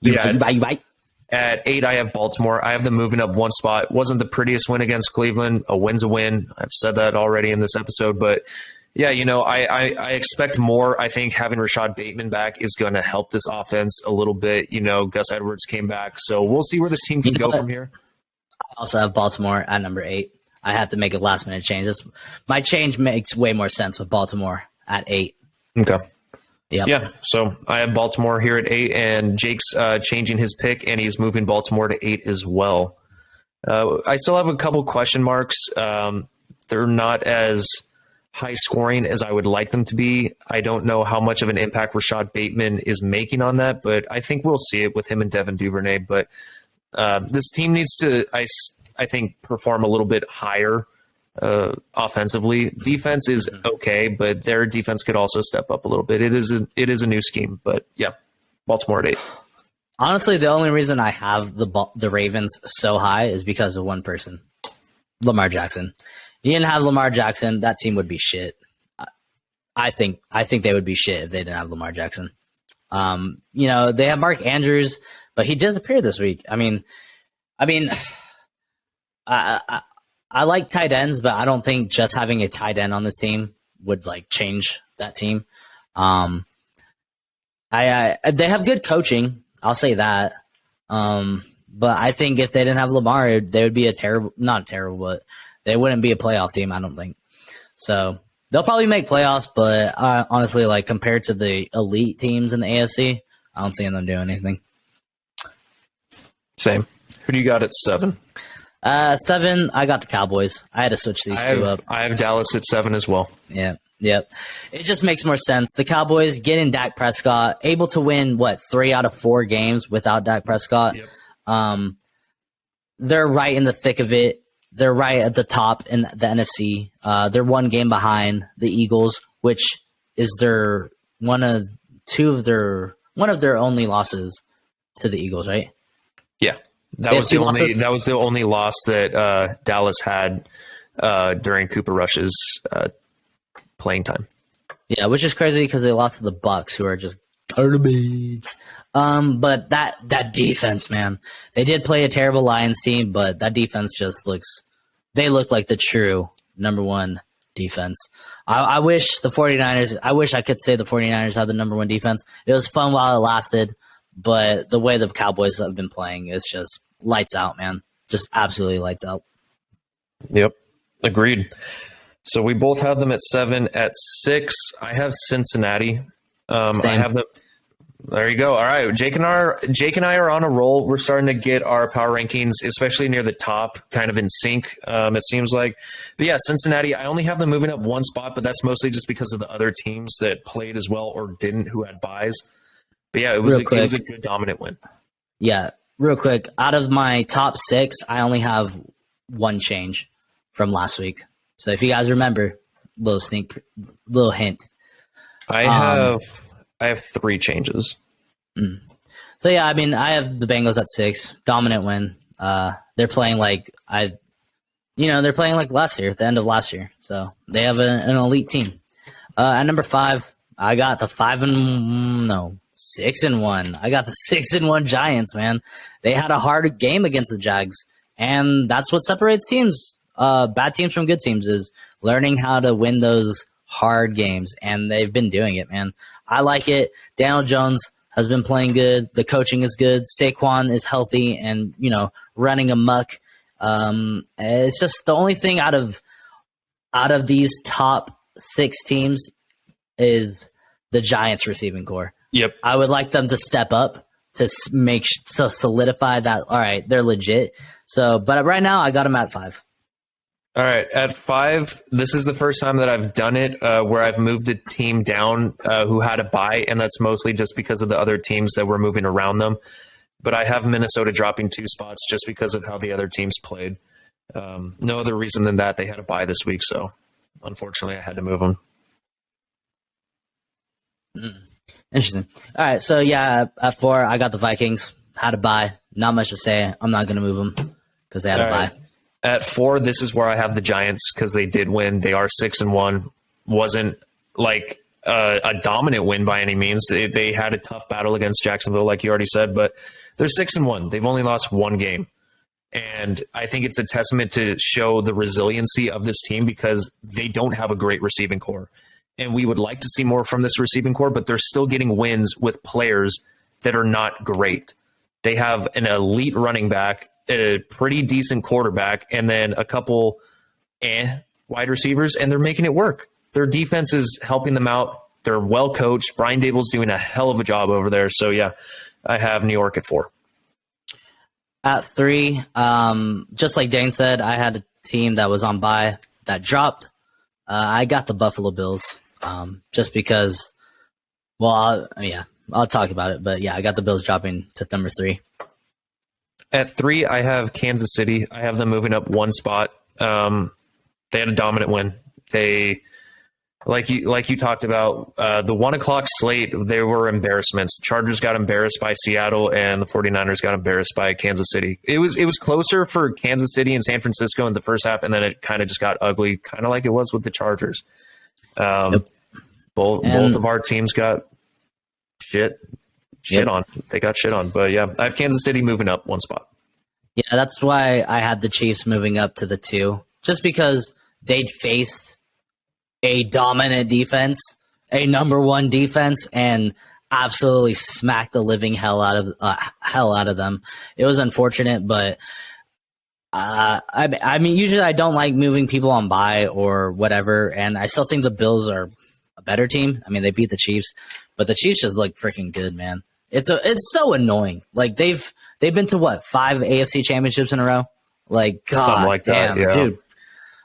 Bye.
At 8, I have Baltimore. I have them moving up one spot. Wasn't the prettiest win against Cleveland. A win's a win. I've said that already in this episode, but yeah, I expect more. I think having Rashad Bateman back is going to help this offense a little bit. Gus Edwards came back, so we'll see where this team can go from here.
I also have Baltimore at number 8. I have to make a last minute change. My change makes way more sense with Baltimore at 8.
Okay.
Yep.
Yeah. So I have Baltimore here at 8, and Jake's changing his pick, and he's moving Baltimore to 8 as well. I still have a couple question marks. They're not as high scoring as I would like them to be. I don't know how much of an impact Rashad Bateman is making on that, but I think we'll see it with him and Devin Duvernay. But this team needs to, I think, perform a little bit higher offensively. Defense is okay, but their defense could also step up a little bit. It is a new scheme, but yeah, Baltimore at 8.
Honestly, the only reason I have the Ravens so high is because of one person, Lamar Jackson. You didn't have Lamar Jackson, that team would be shit. I think they would be shit if they didn't have Lamar Jackson. They have Mark Andrews, but he disappeared this week. I mean, I like tight ends, but I don't think just having a tight end on this team would change that team. They have good coaching, I'll say that. But I think if they didn't have Lamar, they would be not terrible, but they wouldn't be a playoff team, I don't think. So they'll probably make playoffs, but honestly, compared to the elite teams in the AFC, I don't see them doing anything.
Same. Who do you got at 7?
7, I got the Cowboys. I had to switch these two up.
I have Dallas at 7 as well.
Yeah. Yep. It just makes more sense. The Cowboys getting Dak Prescott, able to win 3 out of 4 games without Dak Prescott. Yep. They're right in the thick of it. They're right at the top in the NFC. They're 1 game behind the Eagles, which is one of their only losses to the Eagles, right?
Yeah. That was the only loss that Dallas had during Cooper Rush's playing time.
Yeah, which is crazy because they lost to the Bucks, who are just garbage. But that defense, man, they did play a terrible Lions team, but that defense just look like the true number 1 defense. I wish the 49ers, I could say the 49ers had the number 1 defense. It was fun while it lasted, but the way the Cowboys have been playing is just lights out, man. Just absolutely lights out.
Yep. Agreed. So we both have them at 7. At 6, I have Cincinnati. I have them. There you go. All right. Jake and I are on a roll. We're starting to get our power rankings, especially near the top, kind of in sync, it seems like. But yeah, Cincinnati, I only have them moving up 1 spot, but that's mostly just because of the other teams that played as well or didn't, who had buys. But yeah, it was a good dominant win.
Yeah. Real quick, out of my top 6, I only have 1 change from last week. So if you guys remember, little hint.
I have 3 changes.
So yeah, I have the Bengals at 6, dominant win. They're playing they're playing like last year, at the end of last year. So they have an elite team. At number 5, I got the 6-1. I got the 6-1 Giants, man. They had a hard game against the Jags, and that's what separates teams, bad teams from good teams, is learning how to win those hard games, and they've been doing it, man. I like it. Daniel Jones has been playing good. The coaching is good. Saquon is healthy and, running amok. It's just the only thing out of these top 6 teams is the Giants receiving core.
Yep.
I would like them to step up to solidify that. All right, they're legit. So, but right now I got them at 5.
All right, at 5, this is the first time that I've done it where I've moved a team down who had a bye, and that's mostly just because of the other teams that were moving around them. But I have Minnesota dropping 2 spots just because of how the other teams played. No other reason than that. They had a bye this week, so Unfortunately, I had to move him.
Interesting. All right, so yeah, at 4, I got the Vikings. Had to buy. Not much to say. I'm not going to move them because they had to buy.
At 4, this is where I have the Giants because they did win. They are 6-1. Wasn't like a dominant win by any means. They had a tough battle against Jacksonville, like you already said, but they're 6-1. They've only lost one game. And I think it's a testament to show the resiliency of this team because they don't have a great receiving core. And we would like to see more from this receiving core, but they're still getting wins with players that are not great. They have an elite running back, a pretty decent quarterback, and then a couple wide receivers, and they're making it work. Their defense is helping them out. They're well coached. Brian Dable's doing a hell of a job over there. So, yeah, I have New York at 4.
At 3, just like Dane said, I had a team that was on bye that dropped. I got the Buffalo Bills just because, well, I'll talk about it. But, yeah, I got the Bills dropping to number 3.
At 3, I have Kansas City. I have them moving up one spot. They had a dominant win. They, like you talked about, the 1 o'clock slate, there were embarrassments. Chargers got embarrassed by Seattle, and the 49ers got embarrassed by Kansas City. It was closer for Kansas City and San Francisco in the first half, and then it kind of just got ugly, kind of like it was with the Chargers. Yep. Both of our teams got shit on. They got shit on. But yeah, I have Kansas City moving up one spot.
Yeah, that's why I had the Chiefs moving up to the 2, just because they'd faced a dominant defense, a number 1 defense, and absolutely smacked the living hell out of them. It was unfortunate, but I mean, usually I don't like moving people on bye or whatever, and I still think the Bills are a better team. I mean, they beat the Chiefs, but the Chiefs just look freaking good, man. It's so annoying. Like they've been to what, 5 AFC championships in a row? Like God, something like damn, that, yeah. Dude.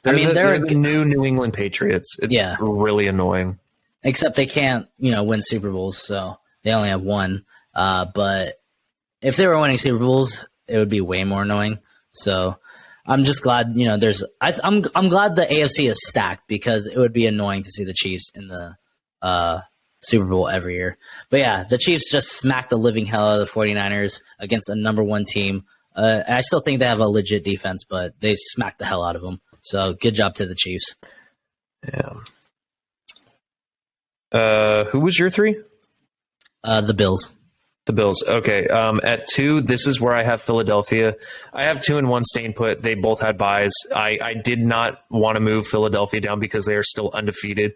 They're the new New England Patriots. It's really annoying.
Except they can't, win Super Bowls, so they only have 1. But if they were winning Super Bowls, it would be way more annoying. So I'm just glad, I'm glad the AFC is stacked because it would be annoying to see the Chiefs in the Super Bowl every year. But yeah, the Chiefs just smacked the living hell out of the 49ers against a number 1 team. And I still think they have a legit defense, but they smacked the hell out of them. So good job to the Chiefs.
Yeah. Who was your 3?
The Bills.
The Bills. Okay. At 2, this is where I have Philadelphia. I have 2 and 1 staying put. They both had buys. I did not want to move Philadelphia down because they are still undefeated.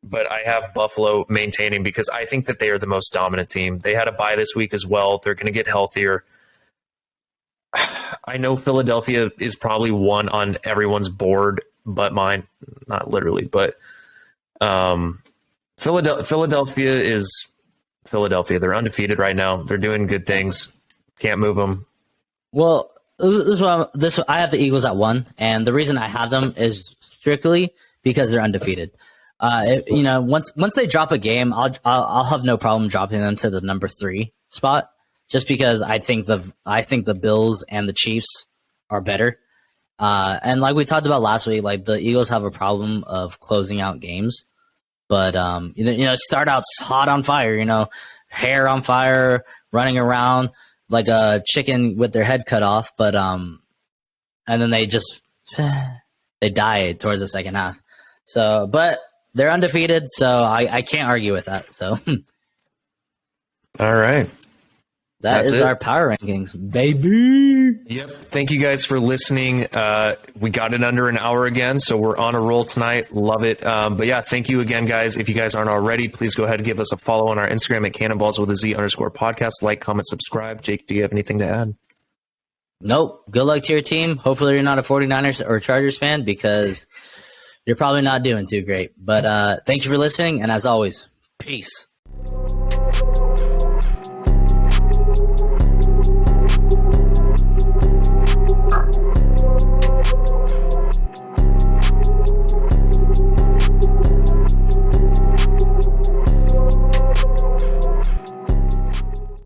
But I have Buffalo maintaining because I think that they are the most dominant team. They had a bye this week as well. They're going to get healthier. I know Philadelphia is probably 1 on everyone's board, but mine. Not literally, but Philadelphia is Philadelphia. They're undefeated right now. They're doing good things. Can't move them.
Well, I have the Eagles at 1, and the reason I have them is strictly because they're undefeated. Once they drop a game, I'll have no problem dropping them to the number 3 spot, just because I think the Bills and the Chiefs are better. And like we talked about last week, like the Eagles have a problem of closing out games, but start out hot on fire, hair on fire, running around like a chicken with their head cut off, but and then they die towards the second half. So, but they're undefeated, so I can't argue with that. So,
all right.
That's our power rankings, baby.
Yep. Thank you guys for listening. We got it under an hour again, so we're on a roll tonight. Love it. But yeah, thank you again, guys. If you guys aren't already, please go ahead and give us a follow on our Instagram at cannonballs_podcast. Like, comment, subscribe. Jake, do you have anything to add?
Nope. Good luck to your team. Hopefully you're not a 49ers or Chargers fan because you're probably not doing too great. But thank you for listening, and as always, peace.